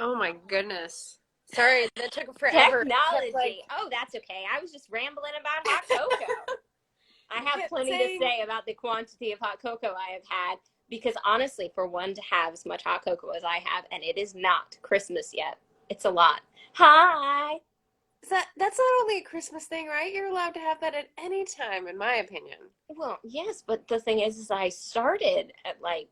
Oh my goodness. Sorry, that took forever. Kept like Technology. Oh, that's okay. I was just rambling about hot cocoa. I you have kept plenty to saying say about the quantity of hot cocoa I have had because honestly, for one to have as much hot cocoa as I have, and it is not Christmas yet, it's a lot. Hi. that's not only a Christmas thing, right? You're allowed to have that at any time, in my opinion. Well, yes, but the thing is I started at like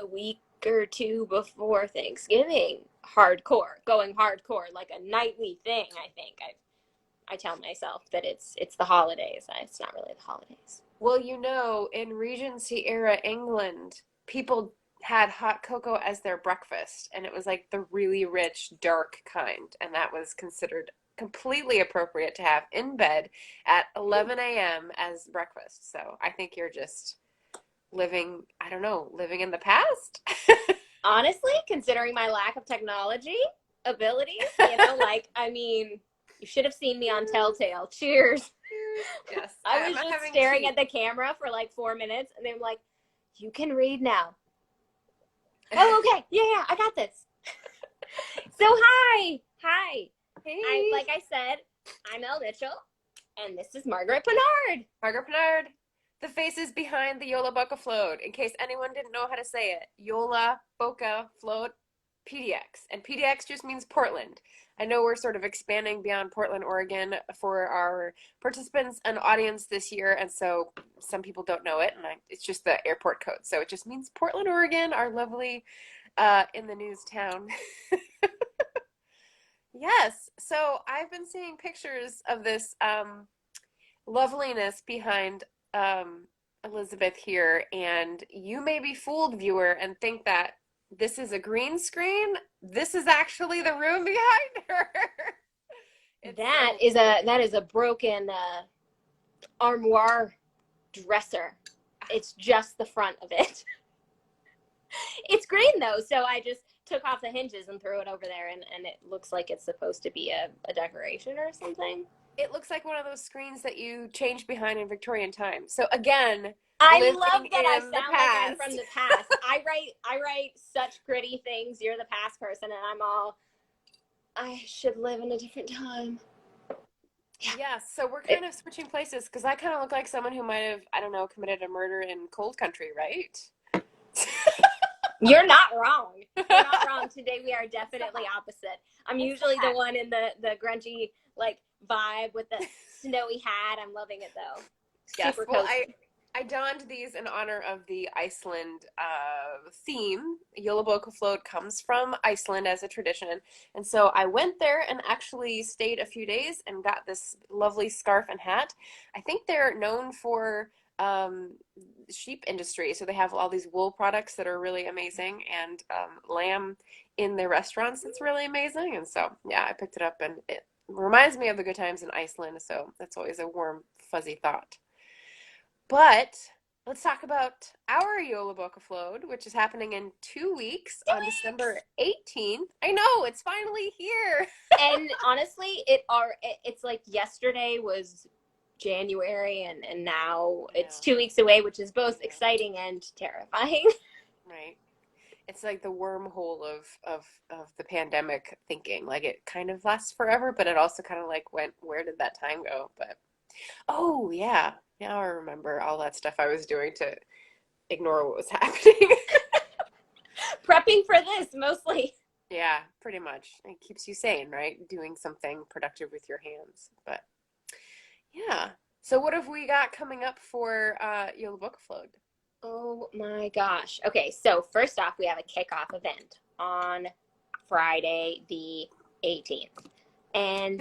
a week or two before Thanksgiving, going hardcore, like a nightly thing. I tell myself that it's the holidays. It's not really the holidays. Well, in Regency era England, people had hot cocoa as their breakfast, and it was like the really rich, dark kind, and that was considered completely appropriate to have in bed at 11 a.m. as breakfast. So I think you're just living, I don't know, living in the past. Honestly, considering my lack of technology abilities, you should have seen me on Telltale. Cheers. Cheers. Yes, I I'm was just having staring tea. at the camera for like 4 minutes, and they were like, "You can read now." Oh, okay. Yeah, yeah, I got this. So, hi. Hey, Like I said, I'm Elle Mitchell, and this is Margaret Pinard. Margaret Pinard. The faces behind the Jolabokaflod, in case anyone didn't know how to say it. Jolabokaflod PDX. And PDX just means Portland. I know we're sort of expanding beyond Portland, Oregon for our participants and audience this year, and so some people don't know it, and it's just the airport code. So it just means Portland, Oregon, our lovely in the news town. Yes, so I've been seeing pictures of this loveliness behind Elizabeth here, and you may be fooled, viewer, and think that this is a green screen. This is actually the room behind her. It's That so is a broken armoire dresser. It's just the front of it. It's green though, so I just took off the hinges and threw it over there, and it looks like it's supposed to be a decoration or something. it looks like one of those screens that you change behind in Victorian times. So again, I love living that I in the sound like I'm from past. the past. I write such gritty things. You're the past person, and I'm all. I should live in a different time. Yeah. Yes, so we're kind of switching places because I kind of look like someone who might have, I don't know, committed a murder in cold country, right? You're not wrong. You're not wrong. Today we are definitely opposite. I'm It's the usually the hat. one in the grungy like vibe with the snowy hat. I'm loving it though. Yes, Super well, I cozy. I donned these in honor of the Iceland theme. Jolabokaflod comes from Iceland as a tradition, and so I went there and actually stayed a few days and got this lovely scarf and hat. I think they're known for sheep industry, so they have all these wool products that are really amazing, and lamb in their restaurants that's really amazing. And so, yeah, I picked it up, and it reminds me of the good times in Iceland. So that's always a warm, fuzzy thought. But let's talk about our Yola Boca Float, which is happening in 2 weeks on December 18th. I know, it's finally here. And honestly, it's like yesterday was January, and now it's Yeah, 2 weeks away, which is I both know. exciting and terrifying. Right. It's like the wormhole of the pandemic thinking. Like it kind of lasts forever, but it also kind of like went, where did that time go? But oh yeah, now I remember all that stuff I was doing to ignore what was happening. Prepping for this mostly. Yeah, pretty much. It keeps you sane, right? Doing something productive with your hands. But yeah. So what have we got coming up for Yola Book Float? Oh my gosh. Okay, so first off, we have a kickoff event on Friday the 18th. And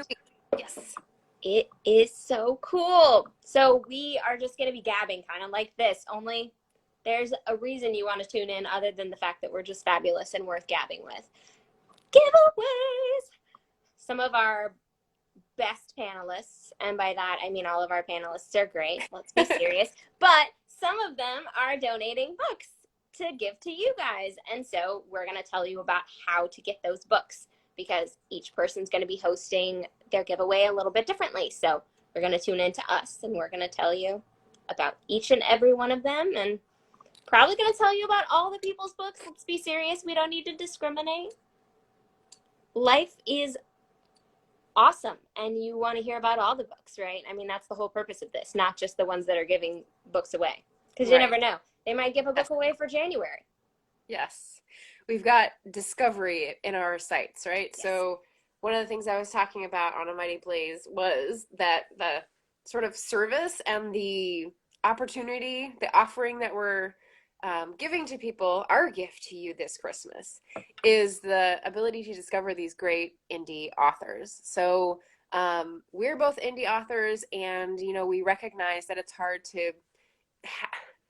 Yes. it is so cool. So we are just going to be gabbing kind of like this, only there's a reason you want to tune in other than the fact that we're just fabulous and worth gabbing with. Giveaways! Some of our best panelists, and by that I mean all of our panelists are great, let's be serious, but some of them are donating books to give to you guys. And so we're going to tell you about how to get those books because each person's going to be hosting their giveaway a little bit differently. So we're going to tune into us and we're going to tell you about each and every one of them and probably going to tell you about all the people's books. Let's be serious. We don't need to discriminate. life is awesome and you want to hear about all the books, right? I mean, that's the whole purpose of this, not just the ones that are giving books away. Because you Right. never know. They might give a Yes. book away for January. Yes. We've got discovery in our sights, right? Yes. So one of the things I was talking about on A Mighty Blaze was that the sort of service and the opportunity, the offering that we're giving to people, our gift to you this Christmas, is the ability to discover these great indie authors. So we're both indie authors, and we recognize that it's hard to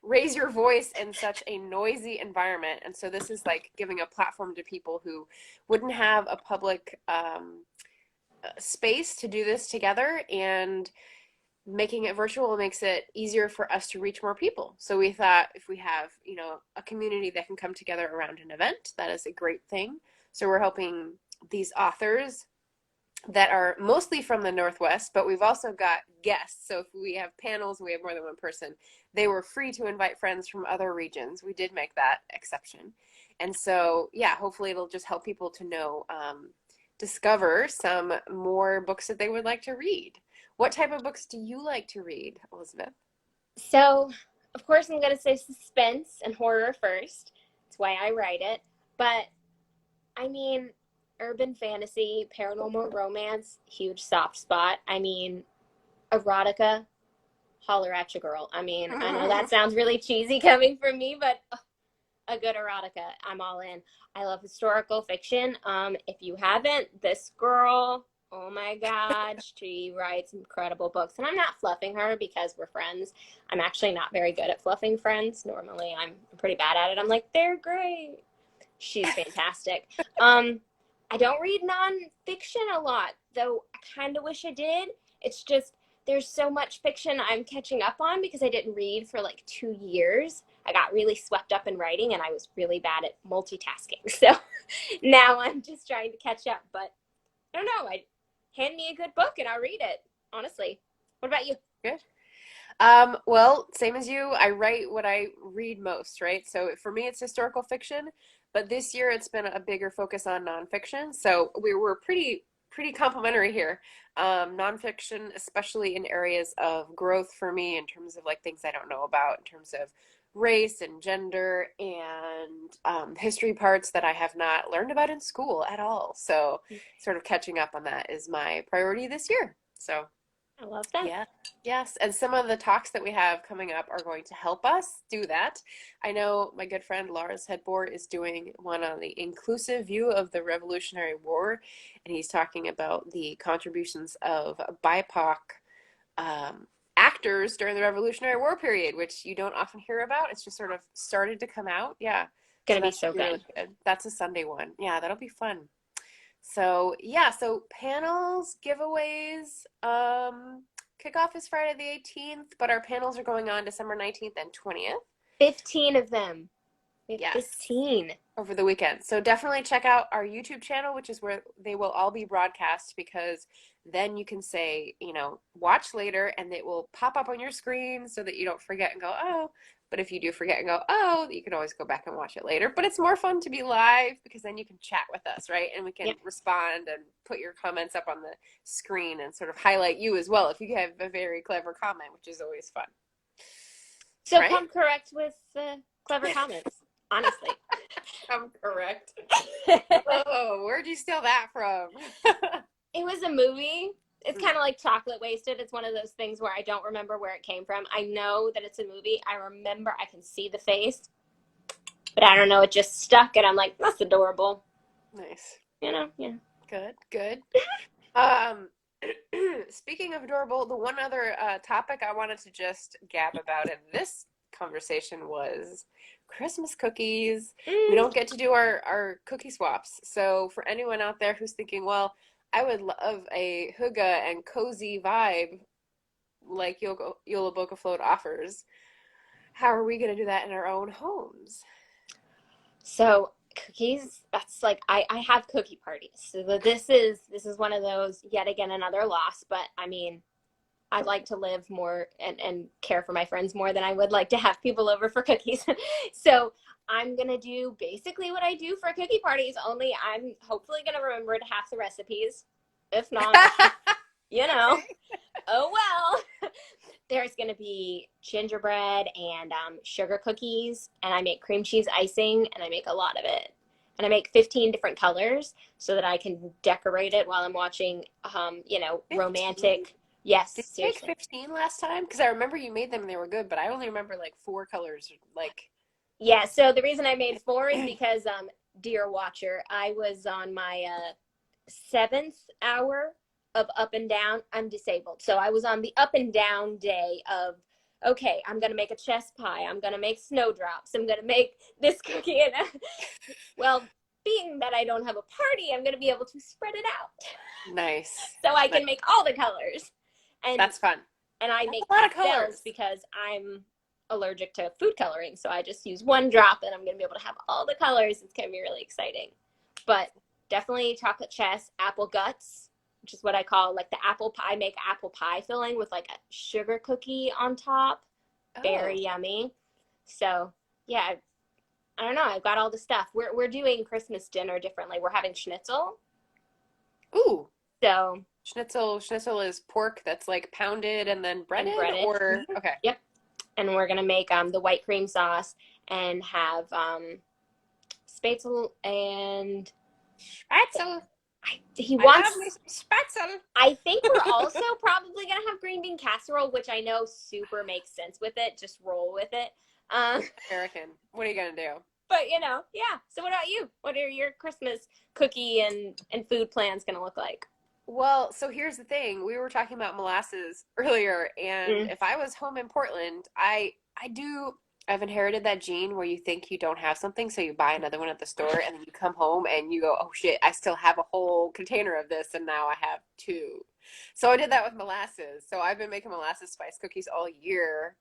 raise your voice in such a noisy environment. And so this is like giving a platform to people who wouldn't have a public space to do this together, and making it virtual makes it easier for us to reach more people. So we thought if we have, a community that can come together around an event, that is a great thing. So we're helping these authors that are mostly from the Northwest, but we've also got guests. So if we have panels and we have more than one person, they were free to invite friends from other regions. We did make that exception. And so, yeah, hopefully it'll just help people to know, discover some more books that they would like to read. What type of books do you like to read, Elizabeth? So, of course, I'm going to say suspense and horror first. That's why I write it. But, I mean, urban fantasy, paranormal romance, huge soft spot. I mean, erotica, holler at your girl. I mean, I know that sounds really cheesy coming from me, but a good erotica, I'm all in. I love historical fiction. If you haven't, this girl, oh my God, she writes incredible books. And I'm not fluffing her because we're friends. I'm actually not very good at fluffing friends. Normally, I'm pretty bad at it. I'm like, they're great. She's fantastic. I don't read nonfiction a lot, though I kind of wish I did. It's just there's so much fiction I'm catching up on because I didn't read for like 2 years. I got really swept up in writing and I was really bad at multitasking. So now I'm just trying to catch up. But I don't know. Hand me a good book and I'll read it, honestly. What about you? Good. Well, same as you, I write what I read most, right? So for me, it's historical fiction, but this year it's been a bigger focus on nonfiction. So we were pretty complementary here. Nonfiction, especially in areas of growth for me, in terms of like things I don't know about, in terms of race and gender and history parts that I have not learned about in school at all. So sort of catching up on that is my priority this year. So. I love that. Yeah, yes. And some of the talks that we have coming up are going to help us do that. I know my good friend Lars Hedborg is doing one on the inclusive view of the Revolutionary War, and he's talking about the contributions of BIPOC actors during the Revolutionary War period, which you don't often hear about. It's just sort of started to come out. Yeah. So Gonna be that should so be really good. good. That's a Sunday one. Yeah, that'll be fun. So yeah, so panels, giveaways, kickoff is Friday the 18th, but our panels are going on December 19th and 20th. 15 of them. We have Yes, 15. over the weekend. So definitely check out our YouTube channel, which is where they will all be broadcast, because then you can say, watch later, and it will pop up on your screen so that you don't forget and go, oh. But if you do forget and go, oh, you can always go back and watch it later. But it's more fun to be live because then you can chat with us, right? And we can Yep. respond and put your comments up on the screen and sort of highlight you as well if you have a very clever comment, which is always fun. So Right? come correct with clever comments, honestly. I'm correct. It Oh, where'd you steal that from? was a movie. It's Mm. kind of like Chocolate Wasted. It's one of those things where I don't remember where it came from. I know that it's a movie. I remember I can see the face, but I don't know. It just stuck, and I'm like, that's adorable. Nice. Yeah. Good, good. Um, speaking of adorable, the one other topic I wanted to just gab about in this conversation was Christmas cookies. We Mm. don't get to do our cookie swaps. So for anyone out there who's thinking, well, I would love a hygge and cozy vibe like Jolabokaflod offers, how are we going to do that in our own homes? So cookies, that's like I have cookie parties. So this is one of those, yet again another loss, but I mean I like to live more and care for my friends more than I would like to have people over for cookies. So I'm going to do basically what I do for cookie parties, only I'm hopefully going to remember half the recipes. If not, you know, Okay. oh well. There's going to be gingerbread and sugar cookies, and I make cream cheese icing, and I make a lot of it. And I make 15 different colors so that I can decorate it while I'm watching, 15? romantic. Yes, Did you make seriously. 15 last time? Because I remember you made them and they were good, but I only remember like four colors. Like, Yeah, so the reason I made four is because, dear watcher, I was on my seventh hour of up and down. I'm disabled. So I was on the up and down day of, okay, I'm going to make a chess pie. I'm going to make snowdrops. I'm going to make this cookie. And, well, being that I don't have a party, I'm going to be able to spread it out. nice. So I Nice. can make all the colors. And That's fun. I That's make a lot of pastels colors. because I'm allergic to food coloring. So I just use one drop and I'm going to be able to have all the colors. It's going to be really exciting. But definitely chocolate chess, apple guts, which is what I call like the apple pie. I make apple pie filling with like a sugar cookie on top. Oh, Very yummy. So yeah, I don't know. I've got all the stuff. We're doing Christmas dinner differently. We're having schnitzel. ooh. So Schnitzel is pork that's like pounded and then and breaded, breaded. or Mm-hmm. okay. Yep. And we're gonna make the white cream sauce and have spatzel and Spatzel. he I love me wants. some spatzel. I think we're also probably gonna have green bean casserole, which I know super makes sense with it. Just roll with it. Um, American. What are you gonna do? but yeah. So what about you? What are your Christmas cookie and food plans gonna look like? Well, so here's the thing. We were talking about molasses earlier, and Mm. if I was home in Portland, I've inherited that gene where you think you don't have something, so you buy another one at the store, and then you come home and you go, "Oh shit, I still have a whole container of this, and now I have two." So I did that with molasses. So I've been making molasses spice cookies all year,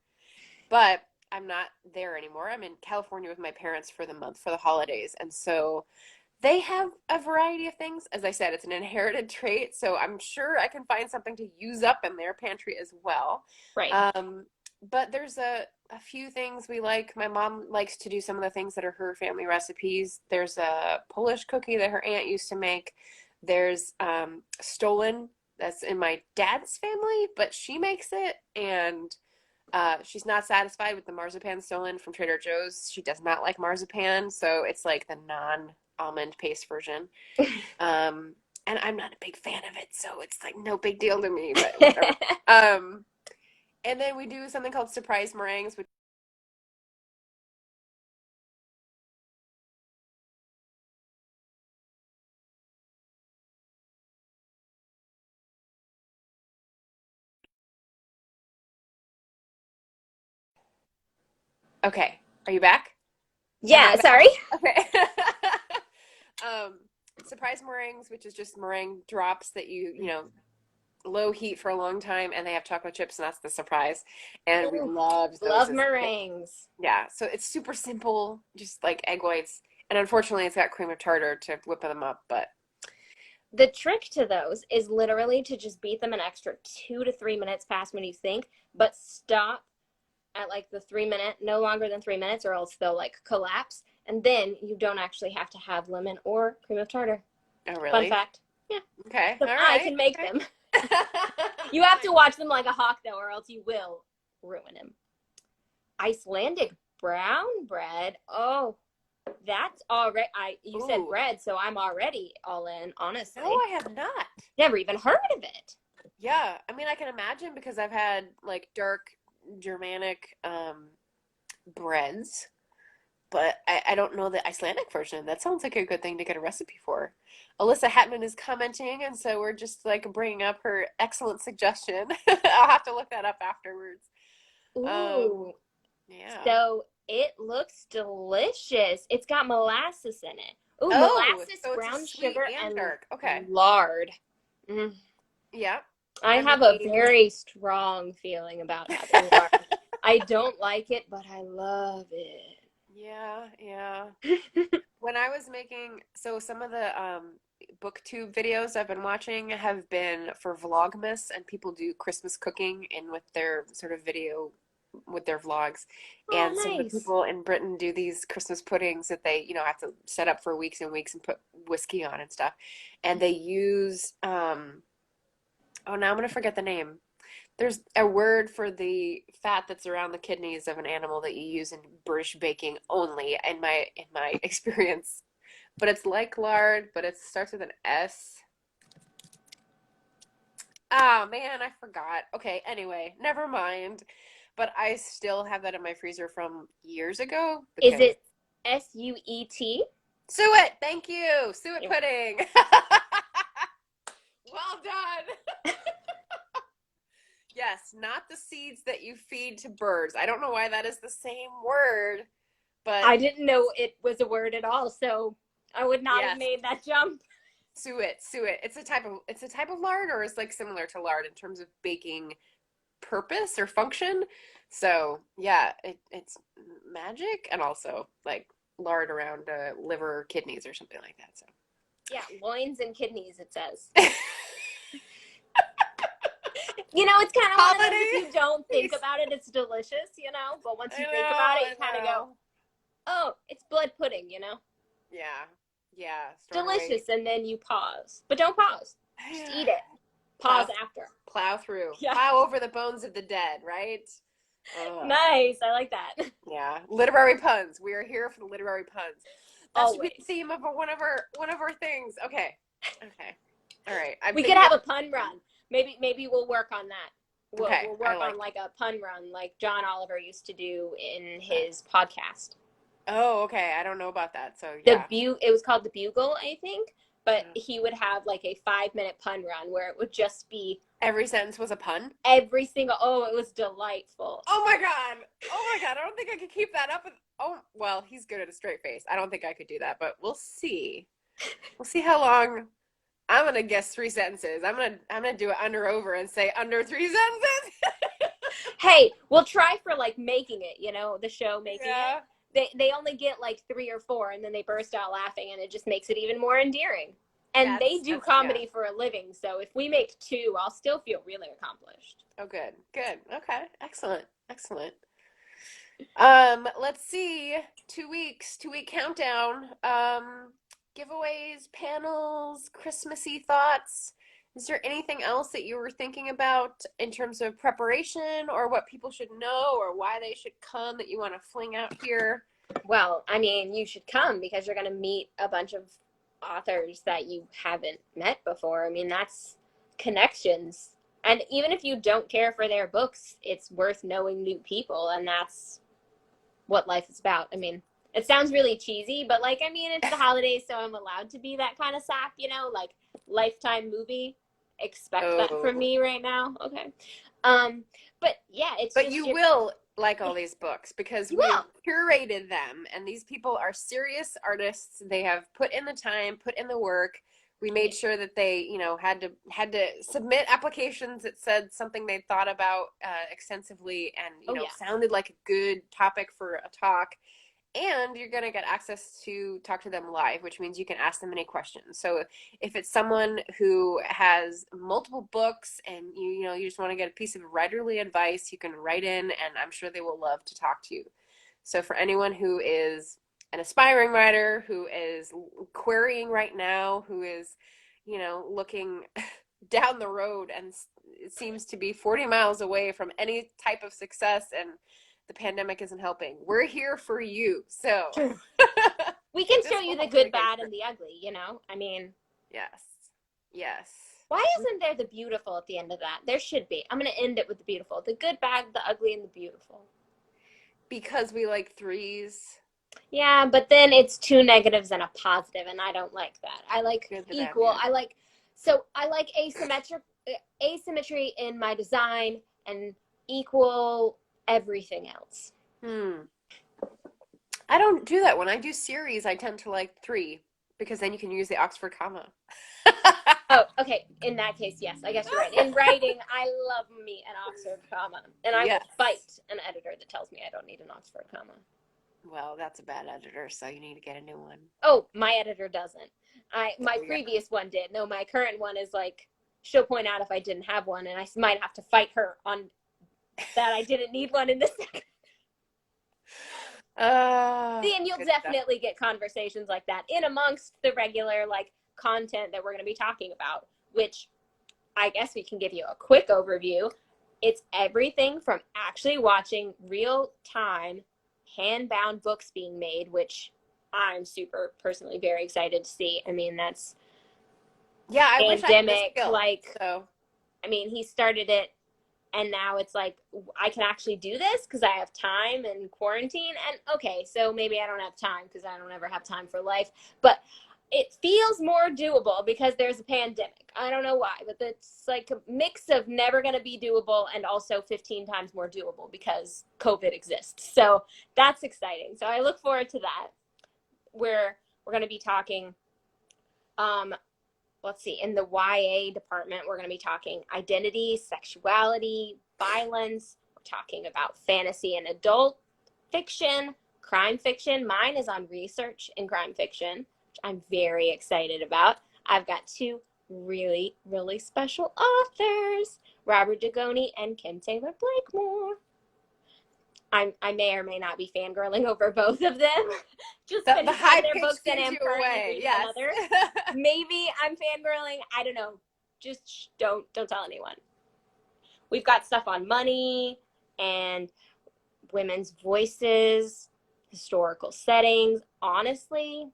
but I'm not there anymore. I'm in California with my parents for the month for the holidays, and so they have a variety of things. As I said, it's an inherited trait, so I'm sure I can find something to use up in their pantry as well. Right. Um, but there's a few things we like. My mom likes to do some of the things that are her family recipes. There's a Polish cookie that her aunt used to make. There's stollen that's in my dad's family, but she makes it, and she's not satisfied with the marzipan stollen from Trader Joe's. She does not like marzipan, so it's like the non-almond paste version. Um, and I'm not a big fan of it, so it's like no big deal to me, but whatever. Um, and then we do something called surprise meringues, which okay. Are you back? Am I Yeah. back? Sorry. Okay. um, surprise meringues, which is just meringue drops that you low heat for a long time, and they have chocolate chips, and that's the surprise. And we Ooh, loved those love as a kid. meringues. Yeah, so it's super simple, just like egg whites. And unfortunately, it's got cream of tartar to whip them up, but The trick to those is literally to just beat them an extra 2 to 3 minutes past when you think, but stop at like the 3 minute, no longer than 3 minutes, or else they'll like collapse. And then you don't actually have to have lemon or cream of tartar. oh, Fun really? fact. Yeah. Okay, So all I right, can make okay. them. You have to watch them like a hawk though, or else you will ruin them. Icelandic brown bread. Oh, that's already. You said Ooh, bread, so I'm already all in. no, Honestly, I have not. never even heard of it. Yeah, I mean, I can imagine because I've had like dark Germanic breads, but I don't know the Icelandic version. That sounds like a good thing to get a recipe for. Alyssa Hatman is commenting, and so we're just like bringing up her excellent suggestion. I'll have to look that up afterwards. Ooh, Yeah. so it looks delicious. It's got molasses in it. Ooh, Oh, molasses, so it's a brown sweet sugar, and and dark. Okay. lard. Mm. Yeah. I I have a made, very strong feeling about having lard. I don't like it, but I love yeah, yeah. it. When I was making, so some of the booktube videos I've been watching have been for Vlogmas, and people do Christmas cooking in with their sort of video with their vlogs. Oh, And some of the nice. people in Britain do these Christmas puddings that they, have to set up for weeks and weeks and put whiskey on and stuff. And they use oh, now I'm gonna forget the name. There's a word for the fat that's around the kidneys of an animal that you use in British baking only, in my experience. But it's like lard, but it starts with an S. Oh man, I forgot. Okay, anyway, never mind. But I still have that in my freezer from years ago Is because it Suet? suet, thank you. Suet Yep. pudding. Well done. Yes, not the seeds that you feed to birds. I don't know why that is the same word, but I didn't know it was a word at all, so I would not have yes, made that jump. suet, suet. It's a type of lard, or it's like similar to lard in terms of baking purpose or function. So yeah, it's magic and also like lard around liver or kidneys or something like that. So Yeah, loins and kidneys, it says. It's kind of one of those, if holiday you don't think feast. about it, it's delicious, but once I you think know, about it, I you kind of go, know. oh, it's blood pudding, Yeah, yeah. Strong away. delicious, and then you pause. But don't pause. Just eat it. Plow, Pause after. plow through, Yeah. plow over the bones of the dead, right? Ugh. Nice. I like that. Yeah, literary puns. We are here for the literary puns. That should be the Always. theme of one of our things. Okay, okay, all right. I'm We could thinking have of a pun run. Maybe we'll work on that. We'll, okay. we'll I work on like. like a pun run like John Oliver used to do in his podcast. Oh, okay. I don't know about that. So The yeah. it was called The Bugle, I think, but Uh, he would have like a 5-minute pun run where it would just be Every sentence was a pun. every single, oh, it was delightful. Oh my god. Oh my god. I don't think I could keep that up. Oh well, he's good at a straight face. I don't think I could do that, but we'll see. We'll see how long. I'm gonna guess 3 sentences. I'm gonna do it under over and say under 3 sentences. Hey, we'll try for like making it, the show making it. Yeah. They only get like 3 or 4 and then they burst out laughing and it just makes it even more endearing. And they do That's yeah. comedy for a living, so if we make 2, I'll still feel really accomplished. Oh, good. Good. Okay. Excellent. Excellent. Let's see. 2 weeks, 2 week countdown. Giveaways, panels, Christmassy thoughts. Is there anything else that you were thinking about in terms of preparation or what people should know or why they should come that you want to fling out here? Well, I mean, you should come because you're going to meet a bunch of authors that you haven't met before. I mean, that's connections. And even if you don't care for their books, it's worth knowing new people, and that's what life is about. I mean, it sounds really cheesy, but it's the holidays, so I'm allowed to be that kind of sap, like Lifetime movie. Expect that from Oh, me right now. Okay. But yeah, it's but just you your, will like all these books because you we have will. curated them, and these people are serious artists. They have put in the time, put in the work. We made sure that they, had to submit applications that said something they'd thought about extensively, and Oh yeah. sounded like a good topic for a talk. And you're going to get access to talk to them live, which means you can ask them any questions. So if it's someone who has multiple books and you just want to get a piece of writerly advice, you can write in and I'm sure they will love to talk to you. So for anyone who is an aspiring writer, who is querying right now, who is, looking down the road and it seems to be 40 miles away from any type of success and the pandemic isn't helping. We're here for you. So True. We can this show will you the hopefully good, get bad, you. and the ugly, I mean, Yes. Yes. why isn't there the beautiful at the end of that? There should be. I'm going to end it with the beautiful. The good, bad, the ugly, and the beautiful. Because we like threes. Yeah, but then it's 2 negatives and a positive, and I don't like that. I like Good, the bad, equal. yeah. I like asymmetry in my design and equal everything else. I don't do that. When I do series, I tend to like 3 because then you can use the Oxford comma. Oh, okay. In that case, yes, I guess you're right. In writing, I love me an Oxford comma, and I will Yes. fight an editor that tells me I don't need an Oxford comma. Well, that's a bad editor, so you need to get a new one. Oh, my editor doesn't. My Oh, yeah. previous one did. No, my current one is like, she'll point out if I didn't have one, and I might have to fight her on that I didn't need one in this second. Oh, See, and you'll good stuff. definitely get conversations like that in amongst the regular like content that we're going to be talking about, which I guess we can give you a quick overview. It's everything from actually watching real time hand bound books being made, which I'm super personally very excited to see. I mean, that's Yeah, I wish I had the pandemic. skill. Like, So, I mean, he started it and now it's like I can actually do this because I have time and quarantine. And okay, so maybe I don't have time because I don't ever have time for life, but it feels more doable because there's a pandemic. I don't know why, but it's like a mix of never going to be doable and also 15 times more doable because COVID exists. So that's exciting. So I look forward to that. We're going to be talking um let's see, in the YA department, we're going to be talking identity, sexuality, violence. We're talking about fantasy and adult fiction, crime fiction. Mine is on research in crime fiction, which I'm very excited about. I've got two really, really special authors, Robert Dugoni and Kim Taylor Blakemore. I may or may not be fangirling over both of them. Just the finished one high of their pitch books and gives am you currently away. reading Yes. another. Maybe I'm fangirling. I don't know. Just don't tell anyone. We've got stuff on money and women's voices, historical settings. Honestly,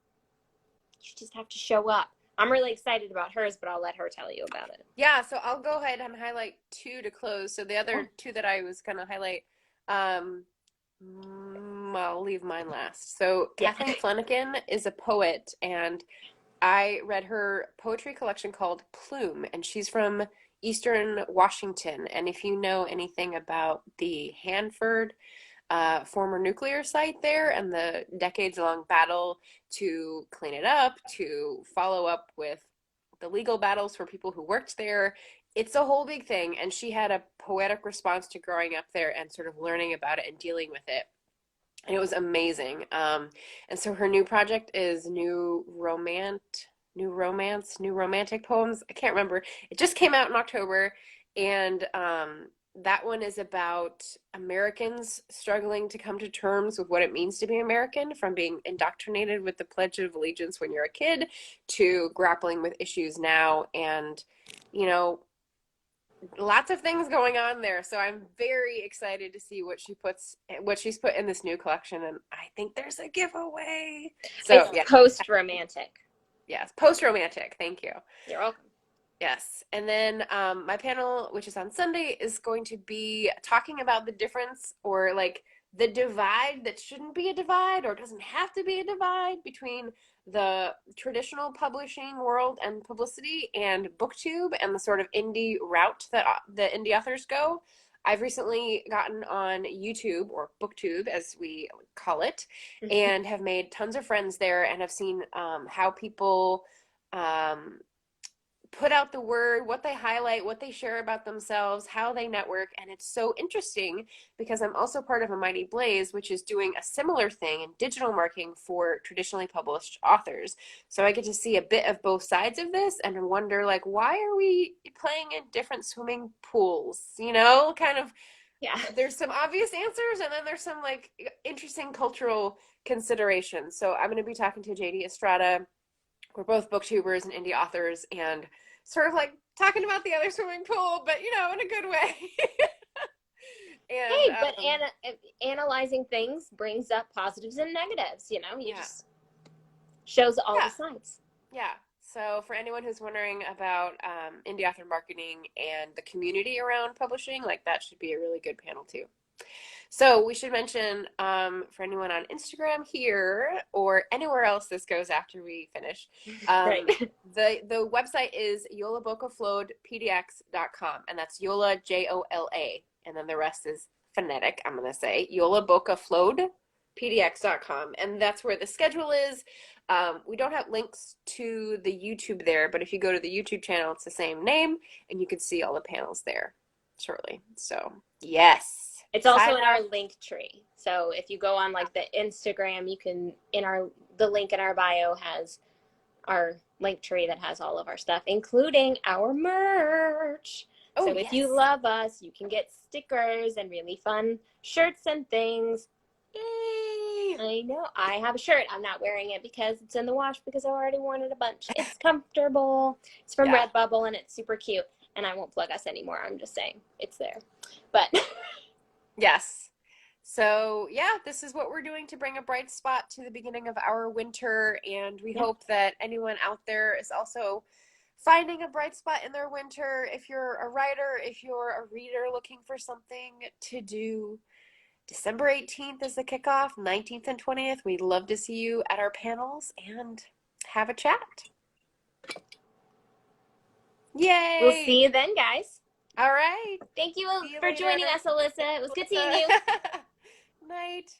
you just have to show up. I'm really excited about hers, but I'll let her tell you about it. Yeah, so I'll go ahead and highlight two to close. So the Yeah. other two that I was going to highlight, um, I'll leave mine last. So Yeah. Cathy Flanagan is a poet, and I read her poetry collection called Plume, and she's from Eastern Washington. And if you know anything about the Hanford former nuclear site there and the decades-long battle to clean it up, to follow up with the legal battles for people who worked there. It's a whole big thing. And she had a poetic response to growing up there and sort of learning about it and dealing with it. And it was amazing. And so her new project is new romantic poems. I can't remember. It just came out in October, and that one is about Americans struggling to come to terms with what it means to be American, from being indoctrinated with the Pledge of Allegiance when you're a kid to grappling with issues now. And, you know, lots of things going on there. So I'm very excited to see what she's put in this new collection, and I think there's a giveaway. So It's yeah, post romantic. yes, post romantic. Thank you. You're welcome. Yes. And then my panel, which is on Sunday, is going to be talking about the difference, or like the divide that shouldn't be a divide or doesn't have to be a divide, between the traditional publishing world and publicity and booktube and the sort of indie route that the indie authors go. I've recently gotten on YouTube, or booktube as we call it, and have made tons of friends there, and have seen how people um, put out the word, what they highlight, what they share about themselves, how they network. And it's so interesting because I'm also part of a Mighty Blaze, which is doing a similar thing in digital marketing for traditionally published authors. So I get to see a bit of both sides of this and wonder, like, why are we playing in different swimming pools? You know, kind of. Yeah. There's some obvious answers, and then there's some like interesting cultural considerations. So I'm going to be talking to JD Estrada. We're both booktubers and indie authors, and sort of like talking about the other swimming pool, but you know, in a good way. And Hey, but analyzing things brings up positives and negatives. You know, you yeah, just shows all yeah, the sides. yeah. So for anyone who's wondering about indie author marketing and the community around publishing, like, that should be a really good panel too. So we should mention, for anyone on Instagram here or anywhere else this goes after we finish, Right. the website is yolabokaflodpdx.com, and that's Yola, Jola, and then the rest is phonetic, I'm going to say, yolabokaflodpdx.com, and that's where the schedule is. We don't have links to the YouTube there, but if you go to the YouTube channel, it's the same name, and you can see all the panels there shortly. So, yes. It's also in our link tree. So if you go on like the Instagram, you can the link in our bio has our link tree that has all of our stuff, including our merch. Oh, So if you yes. love us, you can get stickers and really fun shirts and things. Yay. I know. I have a shirt. I'm not wearing it because it's in the wash because I've already worn it a bunch. It's comfortable. It's from Yeah. Redbubble and it's super cute. And I won't plug us anymore. I'm just saying it's there. But Yes. So, yeah, this is what we're doing to bring a bright spot to the beginning of our winter. And we yeah, hope that anyone out there is also finding a bright spot in their winter. If you're a writer, if you're a reader looking for something to do, December 18th is the kickoff, 19th and 20th. We'd love to see you at our panels and have a chat. we'll Yay! see you then, guys. All right. Thank you See you for later. joining us, Alyssa. It was good seeing you. Melissa. Night.